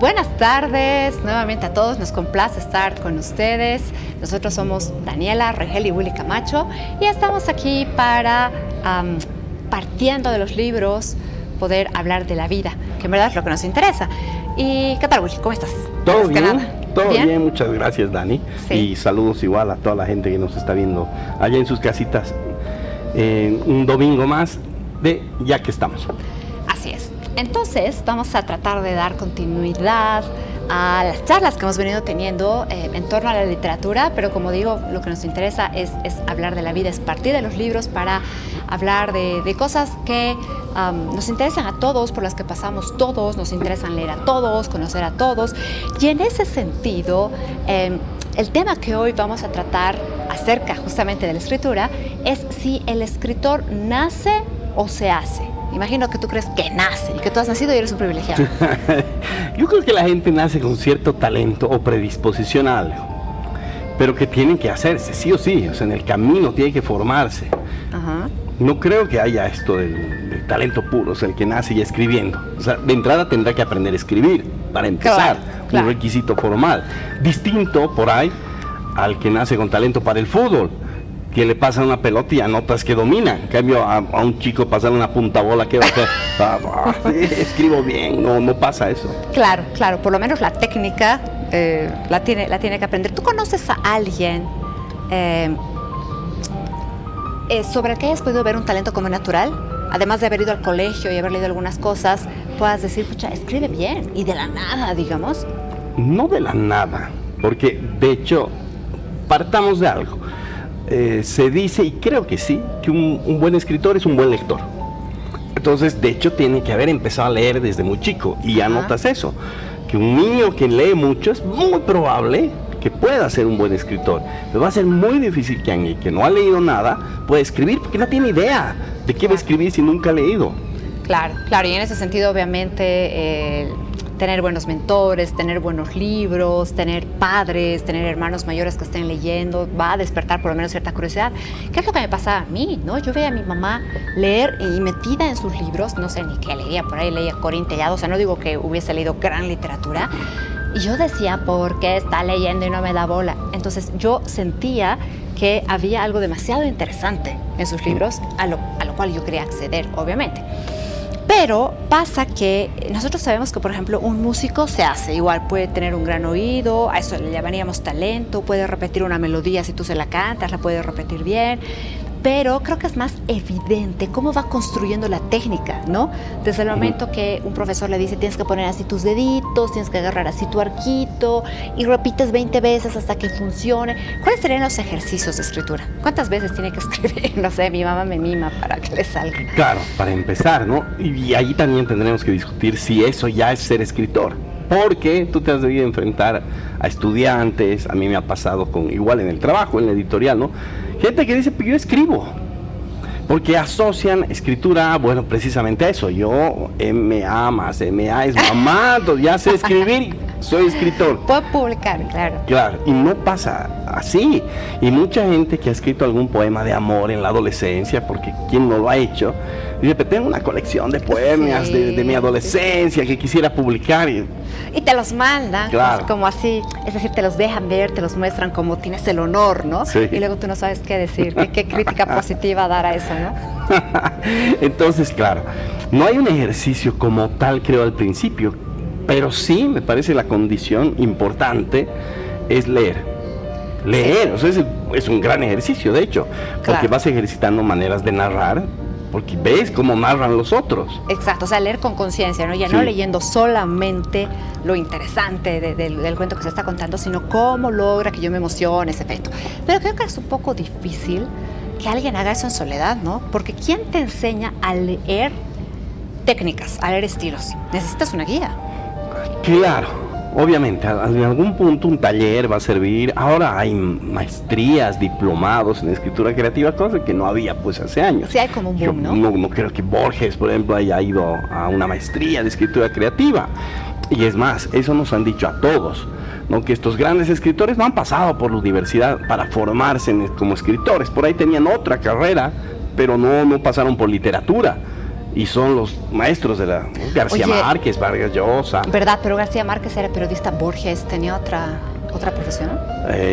Buenas tardes nuevamente a todos, nos complace estar con ustedes. Nosotros somos Daniela, Regel y Willy Camacho y estamos aquí para, partiendo de los libros, poder hablar de la vida, que en verdad es lo que nos interesa. ¿Y qué tal, Willy? ¿Cómo estás? Todo bien, todo bien, muchas gracias, Dani. Sí. Y saludos igual a toda la gente que nos está viendo allá en sus casitas. Un domingo más de Ya que estamos. Así es. Entonces vamos a tratar de dar continuidad a las charlas que hemos venido teniendo en torno a la literatura, pero como digo, lo que nos interesa es hablar de la vida, es partir de los libros para hablar de cosas que nos interesan a todos, por las que pasamos todos, nos interesan leer a todos, conocer a todos. Y en ese sentido, el tema que hoy vamos a tratar acerca justamente de la escritura es si el escritor nace o se hace. Imagino que tú crees que nace y que tú has nacido y eres un privilegiado. Yo creo que la gente nace con cierto talento o predisposición a algo, pero que tiene que hacerse, sí o sí, o sea, en el camino tiene que formarse. Ajá. No creo que haya esto del talento puro, o sea, el que nace ya escribiendo. O sea, de entrada tendrá que aprender a escribir, para empezar, claro. Un requisito formal. Distinto, por ahí, al que nace con talento para el fútbol, que le pasan una pelota y anotas que domina. En cambio, a un chico pasarle una punta bola, ¿qué va a hacer? Escribo bien, no pasa eso. Claro, por lo menos la técnica la tiene que aprender. ¿Tú conoces a alguien sobre el que hayas podido ver un talento como natural? Además de haber ido al colegio y haber leído algunas cosas, puedas decir, pucha, escribe bien, y de la nada, digamos. No de la nada, porque de hecho, partamos de algo. Se dice, y creo que sí, que un buen escritor es un buen lector. Entonces, de hecho, tiene que haber empezado a leer desde muy chico. Y ya notas eso, que un niño que lee mucho es muy probable que pueda ser un buen escritor. Pero va a ser muy difícil que alguien que no ha leído nada pueda escribir, porque no tiene idea de qué va a escribir si nunca ha leído. Claro, y en ese sentido, obviamente, tener buenos mentores, tener buenos libros, tener padres, tener hermanos mayores que estén leyendo, va a despertar por lo menos cierta curiosidad. ¿Qué es lo que me pasaba a mí, no? Yo veía a mi mamá leer y metida en sus libros, no sé ni qué leía, por ahí leía Corín Tellado, o sea, no digo que hubiese leído gran literatura, y yo decía, ¿por qué está leyendo y no me da bola? Entonces yo sentía que había algo demasiado interesante en sus libros, a lo cual yo quería acceder, obviamente. Pero pasa que nosotros sabemos que, por ejemplo, un músico se hace, igual puede tener un gran oído, a eso le llamaríamos talento, puede repetir una melodía si tú se la cantas, la puede repetir bien, pero creo que es más evidente cómo va construyendo la técnica, ¿no? Desde el momento que un profesor le dice, tienes que poner así tus deditos, tienes que agarrar así tu arquito y repites 20 veces hasta que funcione. ¿Cuáles serían los ejercicios de escritura? ¿Cuántas veces tiene que escribir? No sé, mi mamá me mima para que le salga. Claro, para empezar, ¿no? Y ahí también tendremos que discutir si eso ya es ser escritor. Porque tú te has debido enfrentar a estudiantes, a mí me ha pasado igual en el trabajo, en la editorial, ¿no? Gente que dice, pues yo escribo, porque asocian escritura, bueno, precisamente a eso. Yo, MA más MA es mamá, entonces ya sé escribir, soy escritor. Puedo publicar, claro. Claro, y no pasa así. Y mucha gente que ha escrito algún poema de amor en la adolescencia, porque ¿quién no lo ha hecho? Dice, pero tengo una colección de poemas de mi adolescencia que quisiera publicar. Y te los mandan, claro, como así, es decir, te los dejan ver, te los muestran como tienes el honor, ¿no? Sí. Y luego tú no sabes qué decir, qué crítica positiva dar a eso, ¿no? Entonces, claro, no hay un ejercicio como tal, creo, al principio, pero sí me parece la condición importante es leer. Leer, sí. O sea, es un gran ejercicio, de hecho, porque claro, vas ejercitando maneras de narrar, porque ves cómo narran los otros. Exacto, o sea, leer con conciencia, ¿no? Ya sí, no leyendo solamente lo interesante del cuento que se está contando, sino cómo logra que yo me emocione ese efecto. Pero creo que es un poco difícil que alguien haga eso en soledad, ¿no? Porque ¿quién te enseña a leer técnicas, a leer estilos? Necesitas una guía. Claro. Obviamente, en algún punto un taller va a servir. Ahora hay maestrías, diplomados en escritura creativa, cosa que no había pues hace años. Sí, hay como un boom, ¿no? No creo que Borges, por ejemplo, haya ido a una maestría de escritura creativa. Y es más, eso nos han dicho a todos, ¿no? Que estos grandes escritores no han pasado por la universidad para formarse como escritores. Por ahí tenían otra carrera, pero no pasaron por literatura. y son los maestros de la García Oye, Márquez, Vargas Llosa. ¿Verdad? Pero García Márquez era periodista, Borges tenía otra profesión.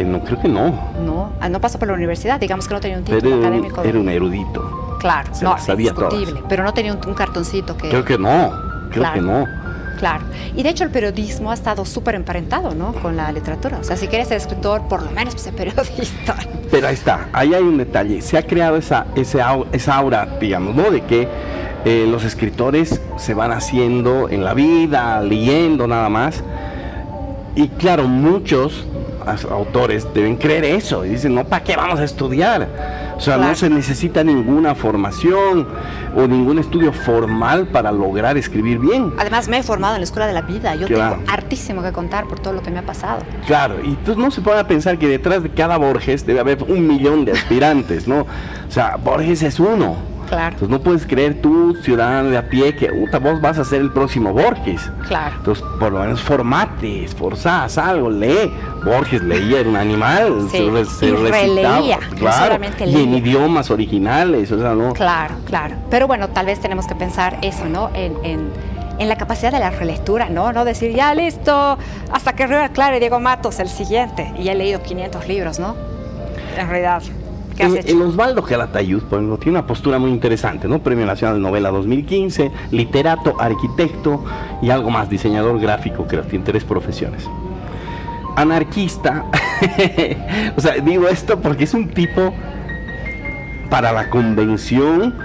No, creo que no. No, no pasó por la universidad, digamos que no tenía un título Pero académico. era un erudito. Claro, Se no, las sabía indiscutible, todas. pero no tenía un cartoncito que... Creo que no, Claro. que no. Claro, y de hecho el periodismo ha estado súper emparentado, ¿no?, con la literatura. O sea, si quieres ser escritor, por lo menos ser periodista. Pero ahí está, ahí hay un detalle. Se ha creado esa aura, digamos, ¿no? De que los escritores se van haciendo en la vida, leyendo nada más. Y claro, muchos autores deben creer eso y dicen, no, ¿para qué vamos a estudiar? O sea, Claro. no se necesita ninguna formación o ningún estudio formal para lograr escribir bien. Además, me he formado en la escuela de la vida. Yo Claro. tengo hartísimo que contar por todo lo que me ha pasado. Claro, y entonces no se puede pensar que detrás de cada Borges debe haber 1.000.000 de aspirantes, ¿no? O sea, Borges es uno. Claro, Entonces no puedes creer tú, ciudadano de a pie, que vos vas a ser el próximo Borges. claro. Entonces, por lo menos formate, esforzás algo, lee. Borges leía, era un animal, Sí, se y recitaba, releía, no claro, solamente y en leía. idiomas originales, o sea, no. Claro, claro. Pero bueno, tal vez tenemos que pensar eso, ¿no? En la capacidad de la relectura, ¿no? No decir, ya listo, hasta que River Claro y Diego Matos, el siguiente. Y ya he leído 500 libros, ¿no? En realidad, ¿qué has hecho? El Osvaldo Calatayud, por ejemplo, tiene una postura muy interesante, ¿no? Premio Nacional de Novela 2015, literato, arquitecto y algo más, diseñador gráfico, creo, tiene 3 profesiones. Anarquista, o sea, digo esto porque es un tipo para la convención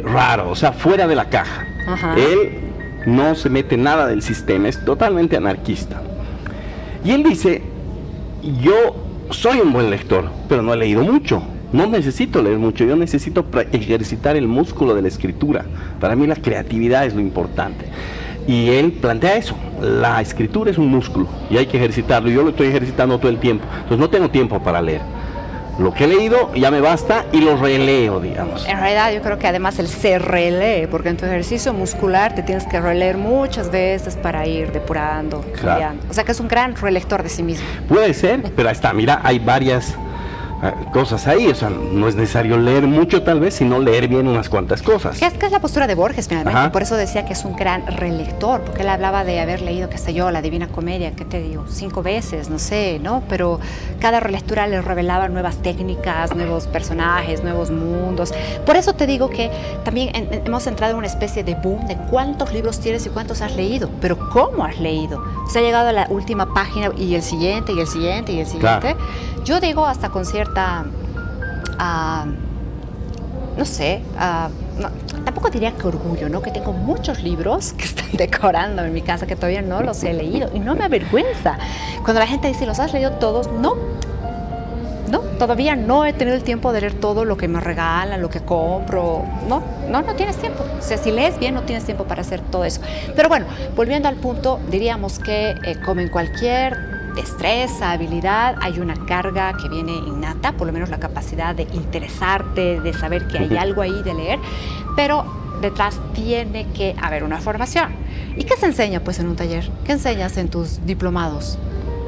raro, o sea, fuera de la caja. Ajá. Él no se mete nada del sistema, es totalmente anarquista. Y él dice, yo soy un buen lector, pero no he leído mucho. No necesito leer mucho, yo necesito ejercitar el músculo de la escritura. Para mí la creatividad es lo importante. Y él plantea eso, la escritura es un músculo y hay que ejercitarlo. Yo lo estoy ejercitando todo el tiempo, entonces no tengo tiempo para leer. Lo que he leído ya me basta y lo releo, digamos. En realidad yo creo que además él se relee, porque en tu ejercicio muscular te tienes que releer muchas veces para ir depurando, Claro. cambiando. O sea que es un gran relector de sí mismo. Puede ser, pero ahí está, mira, hay varias cosas ahí, o sea, no es necesario leer mucho tal vez, sino leer bien unas cuantas cosas. ¿Qué es la postura de Borges finalmente? Ajá. Por eso decía que es un gran relector, porque él hablaba de haber leído, qué sé yo, la Divina Comedia, ¿qué te digo? 5 veces, no sé, ¿no? Pero cada relectura le revelaba nuevas técnicas, nuevos personajes, nuevos mundos. Por eso te digo que también hemos entrado en una especie de boom de cuántos libros tienes y cuántos has leído, pero ¿cómo has leído? Se ha llegado a la última página y el siguiente, y el siguiente, y el siguiente. Claro. Yo digo hasta con cierta... no sé, no, tampoco diría que orgullo, ¿no? Que tengo muchos libros que están decorando en mi casa que todavía no los he leído y no me avergüenza. Cuando la gente dice, ¿los has leído todos? No, todavía no he tenido el tiempo de leer todo lo que me regalan, lo que compro. No tienes tiempo. O sea, si lees bien, no tienes tiempo para hacer todo eso. Pero bueno, volviendo al punto, diríamos que como en cualquier destreza, habilidad, hay una carga que viene innata, por lo menos la capacidad de interesarte, de saber que hay algo ahí de leer, pero detrás tiene que haber una formación. ¿Y qué se enseña pues en un taller? ¿Qué enseñas en tus diplomados?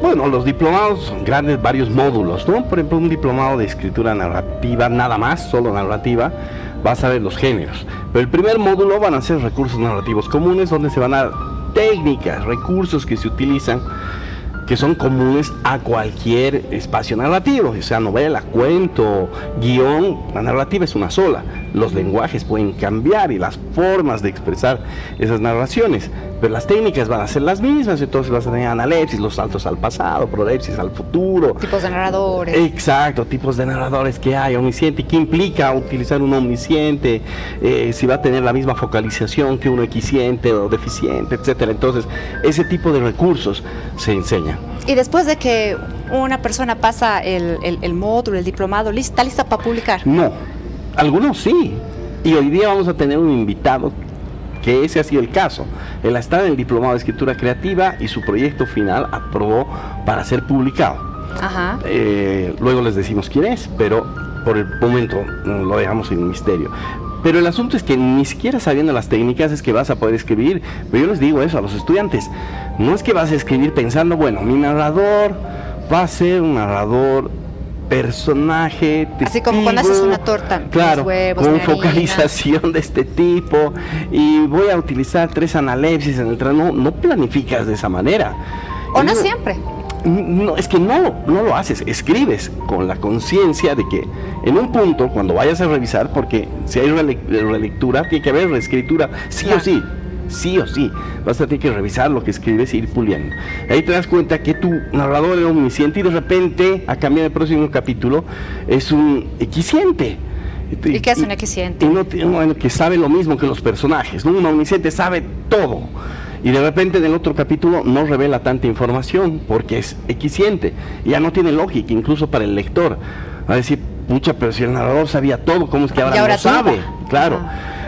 Bueno, los diplomados son grandes, varios módulos, ¿no? Por ejemplo, un diplomado de escritura narrativa, nada más, solo narrativa, vas a ver los géneros. Pero el primer módulo van a ser recursos narrativos comunes, donde se van a dar técnicas, recursos que se utilizan, que son comunes a cualquier espacio narrativo, o sea, novela, cuento, guión. La narrativa es una sola. Los lenguajes pueden cambiar y las formas de expresar esas narraciones, pero las técnicas van a ser las mismas. Entonces vas a tener analepsis, los saltos al pasado, prolepsis al futuro. Tipos de narradores. Exacto, tipos de narradores que hay, omnisciente, ¿qué implica utilizar un omnisciente? Si va a tener la misma focalización que un equisciente o deficiente, etcétera. Entonces, ese tipo de recursos se enseña. Y después de que una persona pasa el módulo, el diplomado, ¿está lista para publicar? No, algunos sí. Y hoy día vamos a tener un invitado que ese ha sido el caso. Él está en el diplomado de escritura creativa y su proyecto final aprobó para ser publicado. Ajá. Luego les decimos quién es, pero por el momento lo dejamos en misterio. Pero el asunto es que ni siquiera sabiendo las técnicas es que vas a poder escribir. Pero yo les digo eso a los estudiantes. No es que vas a escribir pensando, bueno, mi narrador va a ser un narrador personaje, así como cuando haces una torta, claro, los huevos, con la harina. focalización de este tipo, y voy a utilizar 3 analepsis en el tramo. No planificas de esa manera. O no siempre. No, es que no lo haces, escribes con la conciencia de que en un punto, cuando vayas a revisar, porque si hay relectura, tiene que haber reescritura, sí o sí, vas a tener que revisar lo que escribes e ir puliendo. Ahí te das cuenta que tu narrador era omnisciente y de repente, a cambiar el próximo capítulo, es un equisciente. ¿Y qué es un equisciente? Bueno, que sabe lo mismo que los personajes, ¿no? Un omnisciente sabe todo. Y de repente en el otro capítulo no revela tanta información porque es equisciente. Y ya no tiene lógica, incluso para el lector. Va a decir, pucha, pero si el narrador sabía todo, ¿cómo es que ahora no sabe? Claro.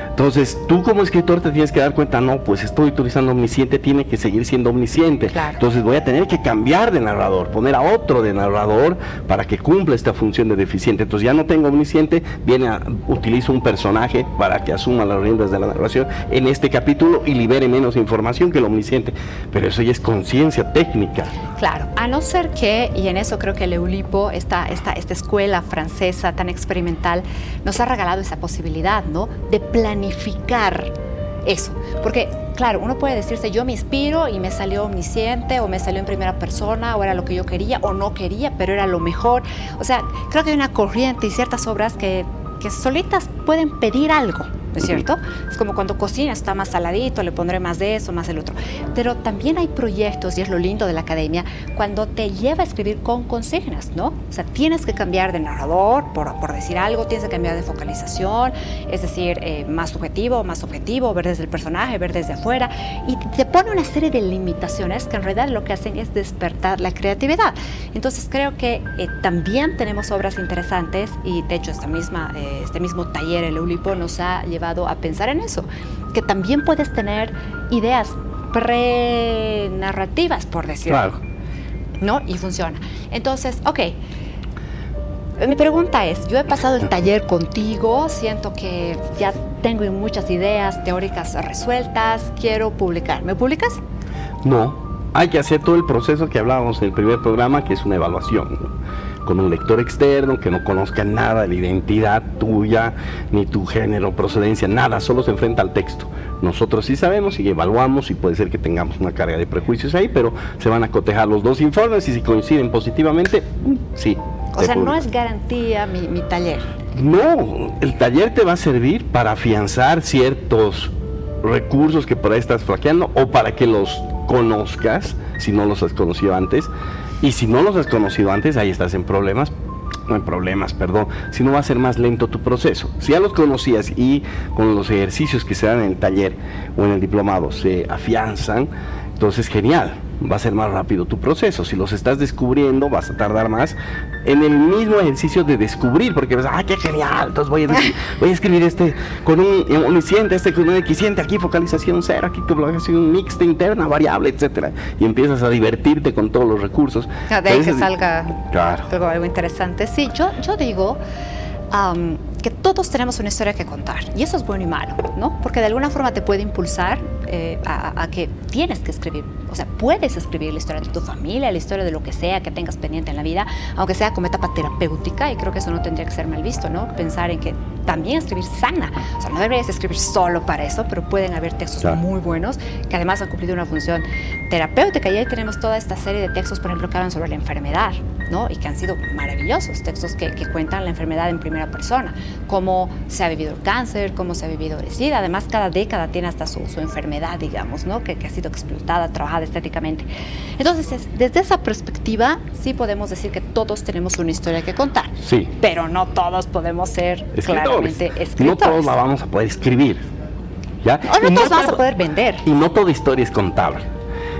Entonces, tú como escritor te tienes que dar cuenta, no, pues estoy utilizando omnisciente, tiene que seguir siendo omnisciente. Claro. Entonces voy a tener que cambiar de narrador, poner a otro de narrador para que cumpla esta función de deficiente. Entonces ya no tengo omnisciente, utilizo un personaje para que asuma las riendas de la narración en este capítulo y libere menos información que el omnisciente. Pero eso ya es conciencia técnica. Claro, a no ser que, y en eso creo que el Eulipo, esta escuela francesa tan experimental, nos ha regalado esa posibilidad, ¿no? De planificar eso, porque claro, uno puede decirse yo me inspiro y me salió omnisciente o me salió en primera persona o era lo que yo quería o no quería, pero era lo mejor. O sea, creo que hay una corriente y ciertas obras que solitas pueden pedir algo, ¿no es cierto? Es como cuando cocinas, está más saladito, le pondré más de eso, más del otro. Pero también hay proyectos, y es lo lindo de la academia, cuando te lleva a escribir con consignas, ¿no? O sea, tienes que cambiar de narrador, por decir algo, tienes que cambiar de focalización, es decir, más subjetivo, más objetivo, ver desde el personaje, ver desde afuera, y te pone una serie de limitaciones que en realidad lo que hacen es despertar la creatividad. Entonces creo que también tenemos obras interesantes, y de hecho este mismo taller, el Eulipo, nos ha llevado a pensar en eso, que también puedes tener ideas pre-narrativas, por decirlo, claro, ¿no? Y funciona. Entonces, ok, mi pregunta es, yo he pasado el taller contigo, siento que ya tengo muchas ideas teóricas resueltas, quiero publicar. ¿Me publicas? No, hay que hacer todo el proceso que hablábamos en el primer programa, que es una evaluación, ¿no? Con un lector externo que no conozca nada de la identidad tuya, ni tu género, procedencia, nada, solo se enfrenta al texto. Nosotros sí sabemos y evaluamos, y puede ser que tengamos una carga de prejuicios ahí, pero se van a cotejar los dos informes y si coinciden positivamente, sí. O sea, no es garantía mi taller. No, el taller te va a servir para afianzar ciertos recursos que por ahí estás flaqueando, o para que los conozcas si no los has conocido antes. Y si no los has conocido antes, ahí estás en problemas, si no va a ser más lento tu proceso. Si ya los conocías y con los ejercicios que se dan en el taller o en el diplomado se afianzan, entonces genial, va a ser más rápido tu proceso. Si los estás descubriendo, vas a tardar más en el mismo ejercicio de descubrir, porque ves, qué genial, entonces voy a escribir con un omnisciente, con un equisciente, aquí focalización cero, aquí focalización mixta, interna, variable, etcétera, y empiezas a divertirte con todos los recursos. De ahí que salga claro, algo interesante. Sí, yo digo que todos tenemos una historia que contar, y eso es bueno y malo, ¿no? Porque de alguna forma te puede impulsar a que tienes que escribir. O sea, puedes escribir la historia de tu familia, la historia de lo que sea que tengas pendiente en la vida, aunque sea como etapa terapéutica, y creo que eso no tendría que ser mal visto, ¿no? Pensar en que también escribir sana. O sea, no deberías escribir solo para eso, pero pueden haber textos muy buenos que además han cumplido una función terapéutica, y ahí tenemos toda esta serie de textos, por ejemplo, que hablan sobre la enfermedad, ¿no? Y que han sido maravillosos, textos que cuentan la enfermedad en primera persona, cómo se ha vivido el cáncer, cómo se ha vivido el SIDA. Además, cada década tiene hasta su enfermedad, digamos, ¿no? Que ha sido explotada, trabajada estéticamente. Entonces, desde esa perspectiva, sí podemos decir que todos tenemos una historia que contar. Sí. Pero no todos podemos ser claramente escritores. No todos la vamos a poder escribir, ¿ya? O no todos vamos a poder vender. Y no toda historia es contable.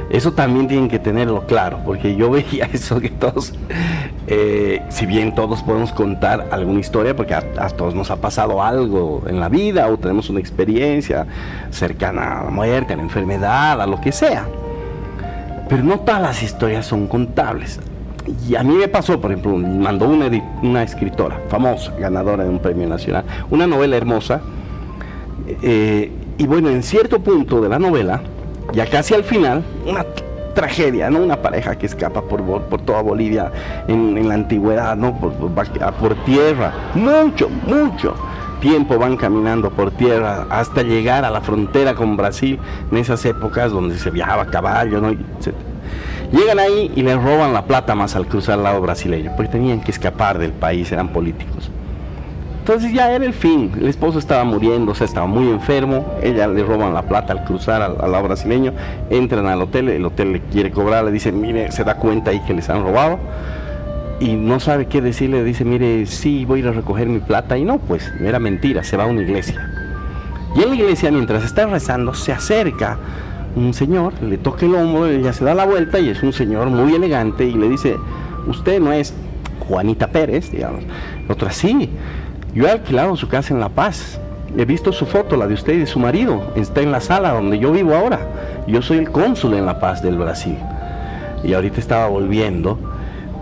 Eso también tienen que tenerlo claro, porque yo veía eso que todos, si bien todos podemos contar alguna historia, porque a todos nos ha pasado algo en la vida, o tenemos una experiencia cercana a la muerte, a la enfermedad, a lo que sea, pero no todas las historias son contables. Y a mí me pasó, por ejemplo, me mandó una escritora famosa, ganadora de un premio nacional, una novela hermosa, y bueno, en cierto punto de la novela, ya casi al final, una tragedia, ¿no? Una pareja que escapa por toda Bolivia en la antigüedad, ¿no? Por tierra, mucho tiempo van caminando por tierra hasta llegar a la frontera con Brasil, en esas épocas donde se viajaba a caballo, ¿no? Etcétera. Llegan ahí y les roban la plata más al cruzar al lado brasileño, porque tenían que escapar del país, eran políticos. Entonces ya era el fin, el esposo estaba muriendo, o sea, estaba muy enfermo, ella le roban la plata al cruzar al lado brasileño, entran al hotel, el hotel le quiere cobrar, le dice, mire, se da cuenta ahí que les han robado, y no sabe qué decirle, le dice, mire, sí, voy a ir a recoger mi plata, y no, pues, era mentira, se va a una iglesia. Y en la iglesia, mientras está rezando, se acerca un señor, le toca el hombro, ella se da la vuelta, y es un señor muy elegante, y le dice, usted no es Juanita Pérez, digamos. Otra, sí, yo he alquilado su casa en La Paz, he visto su foto, la de usted y de su marido, está en la sala donde yo vivo ahora, yo soy el cónsul en La Paz del Brasil, y ahorita estaba volviendo,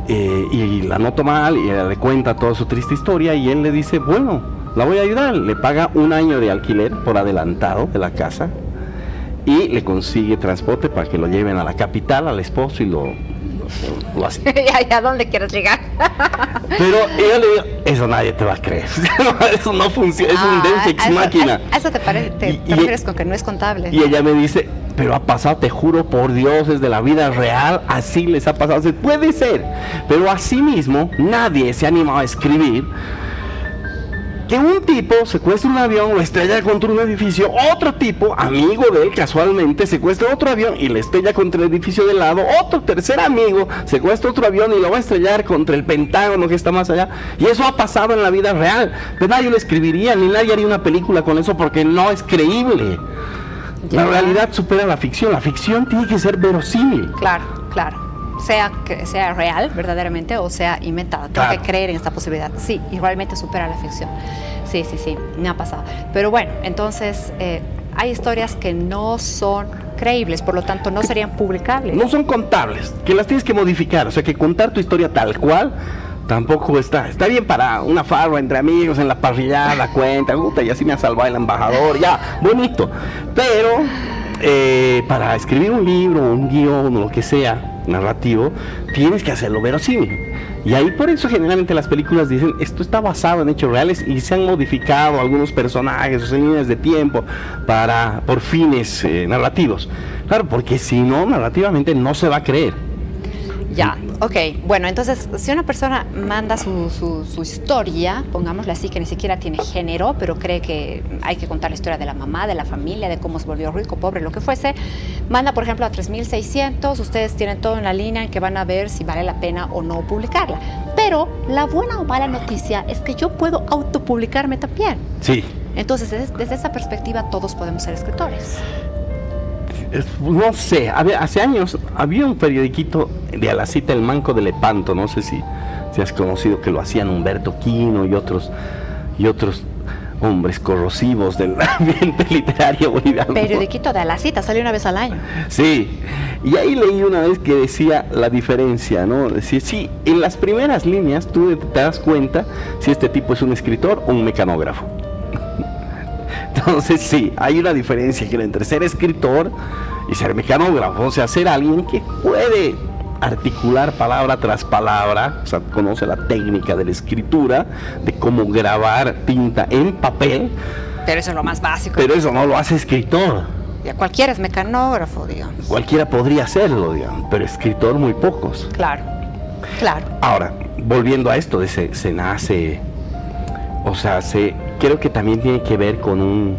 y la noto mal, y ella le cuenta toda su triste historia, y él le dice, bueno, la voy a ayudar, le paga 1 año de alquiler por adelantado de la casa, y le consigue transporte para que lo lleven a la capital, al esposo, y lo hace. ¿Y a dónde quieres llegar? Pero yo le digo, eso nadie te va a creer. Eso no funciona, es un Deus ex machina. ¿Eso te refieres con que no es contable? Y ella me dice, pero ha pasado, te juro por Dios, desde la vida real, así les ha pasado. Puede ser, pero así mismo nadie se ha animado a escribir que un tipo secuestra un avión, lo estrella contra un edificio, otro tipo, amigo de él casualmente, secuestra otro avión y le estrella contra el edificio de lado, otro tercer amigo secuestra otro avión y lo va a estrellar contra el Pentágono que está más allá, y eso ha pasado en la vida real, pero nadie lo escribiría, ni nadie haría una película con eso porque no es creíble. La realidad supera la ficción tiene que ser verosímil. Claro. Sea real verdaderamente o sea inventada. Tengo que creer en esta posibilidad. Sí, igualmente supera la ficción. Sí, me ha pasado. Pero bueno, entonces hay historias que no son creíbles, por lo tanto no serían publicables. No son contables, que las tienes que modificar. O sea, que contar tu historia tal cual tampoco está bien para una farra entre amigos en la parrillada, cuenta, y así me ha salvado el embajador, ya, bonito. Pero para escribir un libro, un guión o lo que sea narrativo, tienes que hacerlo verosímil. Y ahí por eso generalmente las películas dicen, esto está basado en hechos reales, y se han modificado algunos personajes o líneas de tiempo por fines narrativos. Claro, porque si no, narrativamente no se va a creer. Ya, ok. Bueno, entonces, si una persona manda su historia, pongámosle así, que ni siquiera tiene género, pero cree que hay que contar la historia de la mamá, de la familia, de cómo se volvió rico, pobre, lo que fuese, manda, por ejemplo, a 3600, ustedes tienen todo en la línea en que van a ver si vale la pena o no publicarla. Pero la buena o mala noticia es que yo puedo autopublicarme también. Sí. Entonces, desde esa perspectiva, todos podemos ser escritores. No sé, hace años había un periodiquito de Alacita, El Manco de Lepanto, no sé si has conocido, que lo hacían Humberto Quino y otros hombres corrosivos del ambiente literario boliviano. Periodiquito de Alacita, sale una vez al año. Sí, y ahí leí una vez que decía la diferencia, ¿no? Decía, sí, en las primeras líneas tú te das cuenta si este tipo es un escritor o un mecanógrafo. Entonces sí, hay una diferencia entre ser escritor y ser mecanógrafo, o sea, ser alguien que puede articular palabra tras palabra, o sea, conoce la técnica de la escritura, de cómo grabar tinta en papel. Pero eso es lo más básico. Pero eso no lo hace escritor. Ya cualquiera es mecanógrafo, digamos. Cualquiera podría hacerlo, digamos, pero escritor muy pocos. Claro. Ahora, volviendo a esto de se nace, o sea, creo que también tiene que ver con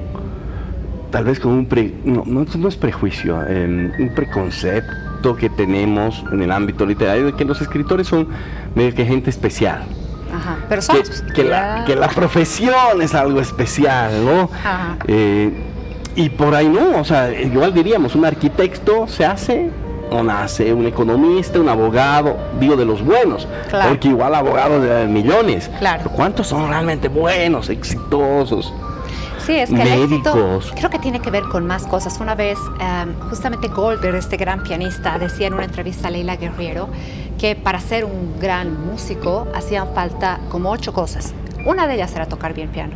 tal vez con no es prejuicio, un preconcepto que tenemos en el ámbito literario de que los escritores son medio que gente especial. Ajá, pero que la profesión es algo especial, ¿no? Ajá. Y por ahí no, o sea, igual diríamos, un arquitecto se hace o nace, un economista, un abogado, digo de los buenos, claro, porque igual abogados de millones, claro, pero ¿cuántos son realmente buenos, exitosos? Sí, es que médicos. El éxito creo que tiene que ver con más cosas. Una vez, justamente Goldberg, este gran pianista, decía en una entrevista a Leila Guerriero que para ser un gran músico hacían falta como 8 cosas. Una de ellas era tocar bien piano.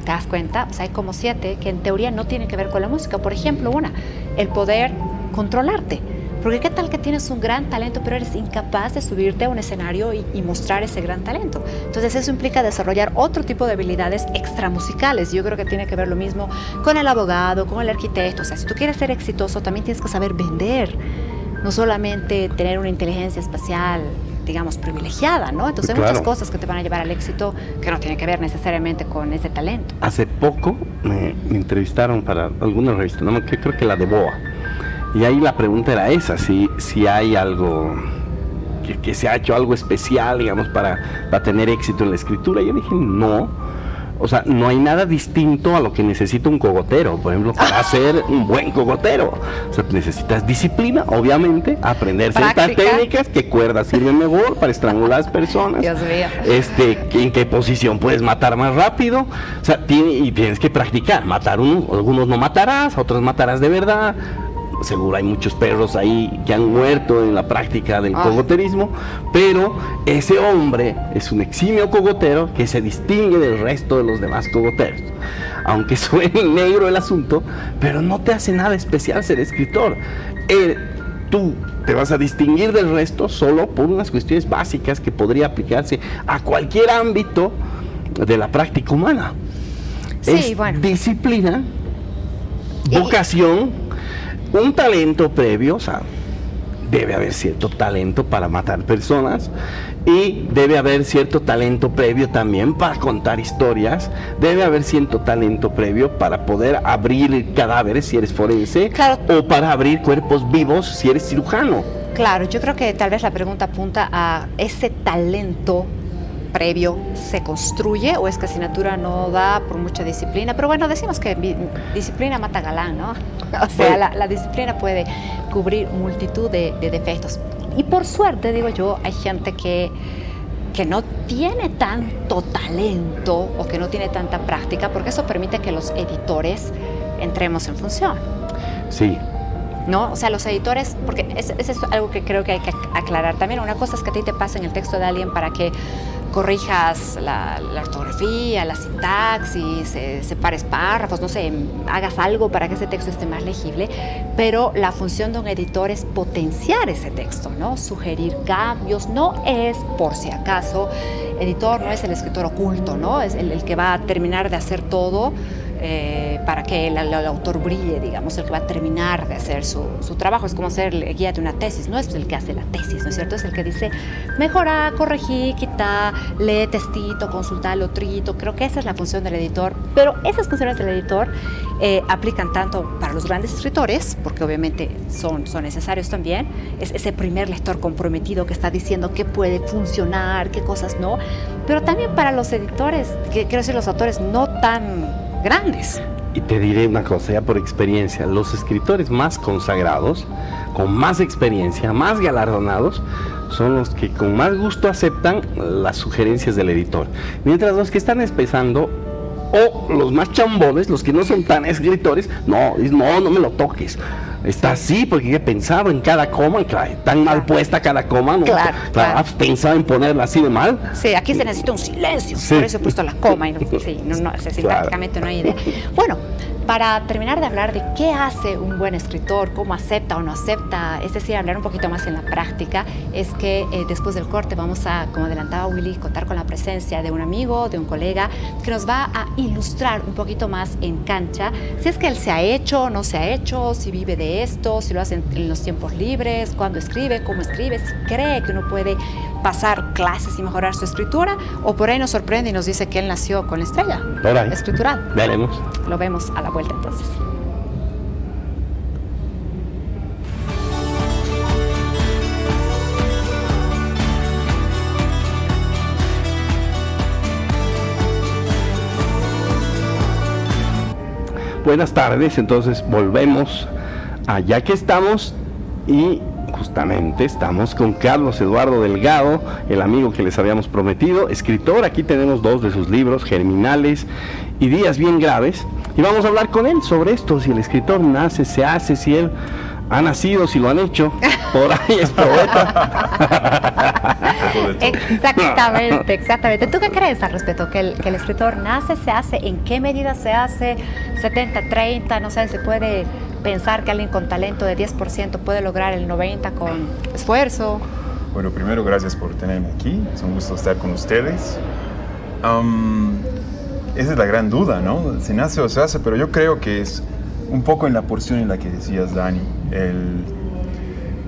¿Te das cuenta? O sea, hay como 7 que en teoría no tienen que ver con la música. Por ejemplo, el poder controlarte. Porque qué tal que tienes un gran talento, pero eres incapaz de subirte a un escenario y mostrar ese gran talento. Entonces eso implica desarrollar otro tipo de habilidades extramusicales. Yo creo que tiene que ver lo mismo con el abogado, con el arquitecto. O sea, si tú quieres ser exitoso, también tienes que saber vender, no solamente tener una inteligencia espacial, digamos, privilegiada, ¿no? Entonces hay muchas cosas que te van a llevar al éxito que no tienen que ver necesariamente con ese talento. Hace poco me entrevistaron para alguna revista, ¿no? Que creo que la de BOA, y ahí la pregunta era esa, si hay algo que se ha hecho algo especial, digamos, para tener éxito en la escritura. Y yo dije, no. O sea, no hay nada distinto a lo que necesita un cogotero, por ejemplo, para ser un buen cogotero. O sea, necesitas disciplina, obviamente, aprender ciertas técnicas, qué cuerdas sirven mejor para estrangular a las personas. Dios mío. En qué posición puedes matar más rápido. O sea, tienes que practicar. Matar algunos no matarás, a otros matarás de verdad. Seguro hay muchos perros ahí que han muerto en la práctica del cogoterismo, pero ese hombre es un eximio cogotero que se distingue del resto de los demás cogoteros. Aunque suene negro el asunto, pero no te hace nada especial ser escritor. Tú te vas a distinguir del resto solo por unas cuestiones básicas que podría aplicarse a cualquier ámbito de la práctica humana. Sí, es disciplina, vocación, un talento previo. O sea, debe haber cierto talento para matar personas, y debe haber cierto talento previo también para contar historias, debe haber cierto talento previo para poder abrir cadáveres si eres forense, o para abrir cuerpos vivos si eres cirujano. Claro, yo creo que tal vez la pregunta apunta a ese talento previo se construye, o es que asignatura no da por mucha disciplina. Pero bueno, decimos que disciplina mata galán, ¿no? O sea, la disciplina puede cubrir multitud de defectos. Y por suerte, digo yo, hay gente que no tiene tanto talento o que no tiene tanta práctica, porque eso permite que los editores entremos en función. Sí. ¿No? O sea, los editores, porque eso es algo que creo que hay que aclarar también. Una cosa es que a ti te pasa en el texto de alguien para que corrijas la ortografía, la sintaxis, separes párrafos, no sé, hagas algo para que ese texto esté más legible, pero la función de un editor es potenciar ese texto, ¿no? Sugerir cambios, no es por si acaso. Editor no es el escritor oculto, ¿no? Es el que va a terminar de hacer todo para que el autor brille, digamos, el que va a terminar de hacer su trabajo. Es como ser el guía de una tesis, no es el que hace la tesis, ¿no es cierto? Es el que dice, mejora, corregí, quita, lee textito, consulta el otrito. Creo que esa es la función del editor, pero esas funciones del editor aplican tanto para los grandes escritores, porque obviamente son necesarios también, es ese primer lector comprometido que está diciendo qué puede funcionar, qué cosas no, pero también para los editores, quiero decir, los autores no tan grandes. Y te diré una cosa, ya por experiencia, los escritores más consagrados, con más experiencia, más galardonados, son los que con más gusto aceptan las sugerencias del editor. Mientras los que están empezando, o los más chambones, los que no son tan escritores, no me lo toques. Está así porque he pensado en cada coma, y claro, tan mal puesta cada coma, ¿no? Claro. ¿Has pensado en ponerla así de mal? Sí, aquí se necesita un silencio, por eso he puesto la coma, y sintácticamente no hay idea. Bueno, para terminar de hablar de qué hace un buen escritor, cómo acepta o no acepta, es decir, hablar un poquito más en la práctica, es que después del corte vamos a, como adelantaba Willy, contar con la presencia de un amigo, de un colega, que nos va a ilustrar un poquito más en cancha, si es que él se ha hecho, no se ha hecho, si vive de esto, si lo hace en los tiempos libres, cuándo escribe, cómo escribe, si cree que uno puede pasar clases y mejorar su escritura, o por ahí nos sorprende y nos dice que él nació con la estrella escritural. Veremos. Lo vemos a la vuelta entonces. Buenas tardes, entonces volvemos allá que estamos, y justamente estamos con Carlos Eduardo Delgado, el amigo que les habíamos prometido, escritor. Aquí tenemos dos de sus libros, Germinales y Días Bien Graves, y vamos a hablar con él sobre esto, si el escritor nace, se hace, si él ha nacido, si lo han hecho, por ahí es poeta. Exactamente. ¿Tú qué crees al respecto? ¿Que el escritor nace, se hace? ¿En qué medida se hace? 70-30, no sé, se puede pensar que alguien con talento de 10% puede lograr el 90% con esfuerzo. Bueno, primero, gracias por tenerme aquí. Es un gusto estar con ustedes. Esa es la gran duda, ¿no? ¿Se nace o se hace? Pero yo creo que es un poco en la porción en la que decías, Dani.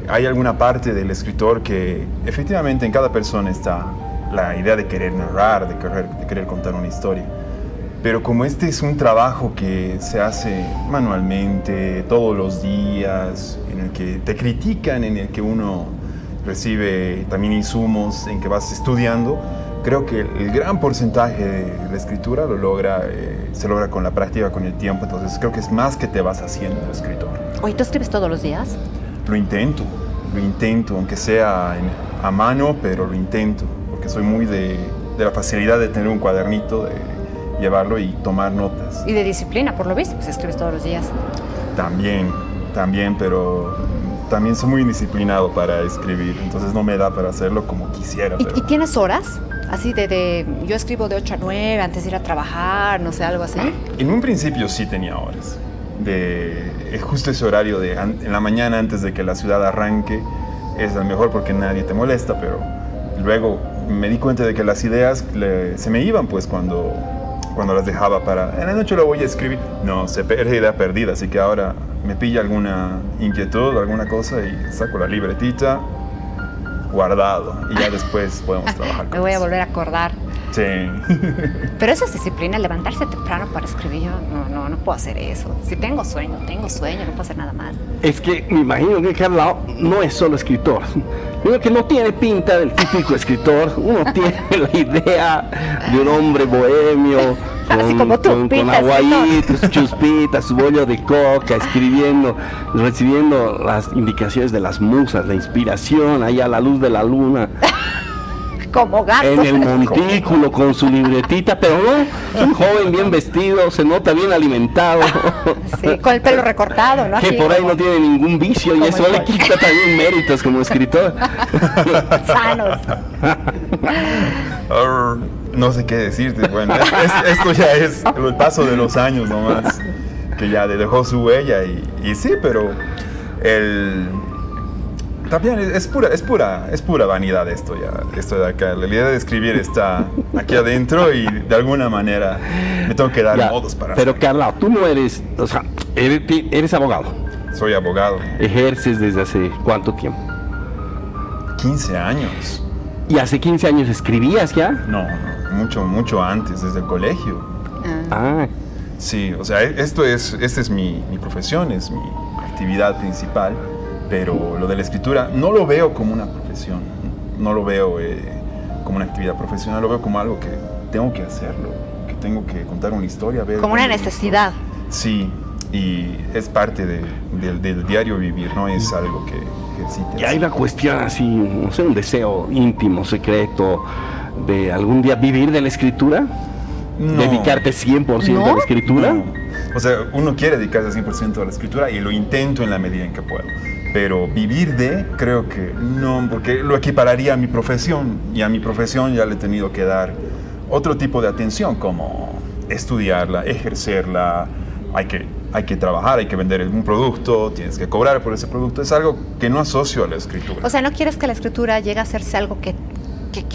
Hay alguna parte del escritor que efectivamente en cada persona está la idea de querer narrar, de querer contar una historia. Pero como este es un trabajo que se hace manualmente, todos los días, en el que te critican, en el que uno recibe también insumos, en que vas estudiando, creo que el gran porcentaje de la escritura se logra con la práctica, con el tiempo. Entonces creo que es más que te vas haciendo escritor. Oye, ¿tú escribes todos los días? Lo intento, aunque sea a mano, pero lo intento, porque soy muy de la facilidad de tener un cuadernito, de llevarlo y tomar notas. Y de disciplina, por lo visto, pues escribes todos los días. También, pero también soy muy indisciplinado para escribir, entonces no me da para hacerlo como quisiera. ¿Y tienes horas? Así yo escribo de 8 a 9 antes de ir a trabajar, no sé, algo así. En un principio sí tenía horas. Es justo ese horario en la mañana antes de que la ciudad arranque, es el mejor porque nadie te molesta, pero luego me di cuenta de que las ideas se me iban pues cuando las dejaba en la noche lo voy a escribir. No, se pierde idea perdida, así que ahora me pilla alguna inquietud, alguna cosa y saco la libretita, guardado, y ya después podemos trabajar. Me voy a volver a acordar. Sí. Pero esa es disciplina, levantarse temprano para escribir, yo no puedo hacer eso. Si tengo sueño, no puedo hacer nada más. Es que me imagino que Carla no es solo escritor. Digo que no tiene pinta del típico escritor. Uno tiene la idea de un hombre bohemio, así como tú, con aguayitos, sus chuspitas, su bollo de coca, escribiendo, recibiendo las indicaciones de las musas, la inspiración, ahí a la luz de la luna. Como gato. En el montículo con su libretita, pero no, un joven bien vestido, se nota bien alimentado. Sí, con el pelo recortado, ¿no? Que así por ahí no tiene ningún vicio y eso le quita también méritos como escritor. Sanos. No sé qué decirte, bueno, esto ya es el paso de los años nomás, que ya dejó su huella y sí, pero también es pura vanidad esto de acá. La idea de escribir está aquí adentro y de alguna manera me tengo que dar modos para Pero hacerlo. Carla, tú no eres, o sea, eres abogado. Soy abogado. ¿Ejerces desde hace cuánto tiempo? 15 años. ¿Y hace 15 años escribías ya? No, mucho antes, desde el colegio. Ah, Sí, o sea, esta es mi profesión, es mi actividad principal. Pero lo de la escritura no lo veo como una profesión, no lo veo como una actividad profesional, lo veo como algo que tengo que hacerlo, que tengo que contar una historia. Como una necesidad. Sí, y es parte del diario vivir, no es algo que ejercites. y hay una cuestión así, no sé, un deseo íntimo, secreto, de algún día vivir de la escritura, No. dedicarte 100% ¿No? a la escritura. No. O sea, uno quiere dedicarse 100% a la escritura y lo intento en la medida en que puedo. Pero vivir creo que no, porque lo equipararía a mi profesión. Y a mi profesión ya le he tenido que dar otro tipo de atención, como estudiarla, ejercerla. Hay que trabajar, hay que vender un producto, tienes que cobrar por ese producto. Es algo que no asocio a la escritura. O sea, ¿no quieres que la escritura llegue a hacerse algo que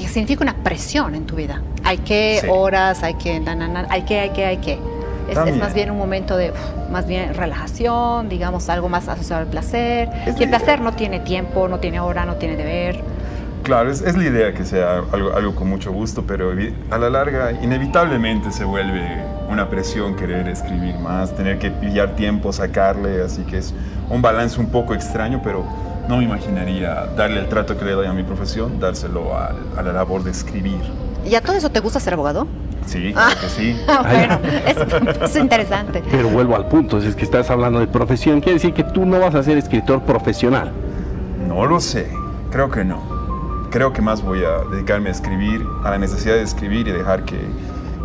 significa una presión en tu vida? Hay que Sí. horas, hay que... hay que. Es más bien un momento de más bien relajación, digamos, algo más asociado al placer. Y el placer no tiene tiempo, no tiene hora, no tiene deber. Claro, es la idea que sea algo con mucho gusto, pero a la larga inevitablemente se vuelve una presión querer escribir más, tener que pillar tiempo, sacarle, así que es un balance un poco extraño, pero no me imaginaría darle el trato que le doy a mi profesión, dárselo a la labor de escribir. ¿Y a todo eso te gusta ser abogado? Sí, claro que sí. Bueno, es interesante. Pero vuelvo al punto, si es que estás hablando de profesión, quiere decir que tú no vas a ser escritor profesional. No lo sé, creo que no. Creo que más voy a dedicarme a escribir, a la necesidad de escribir y dejar que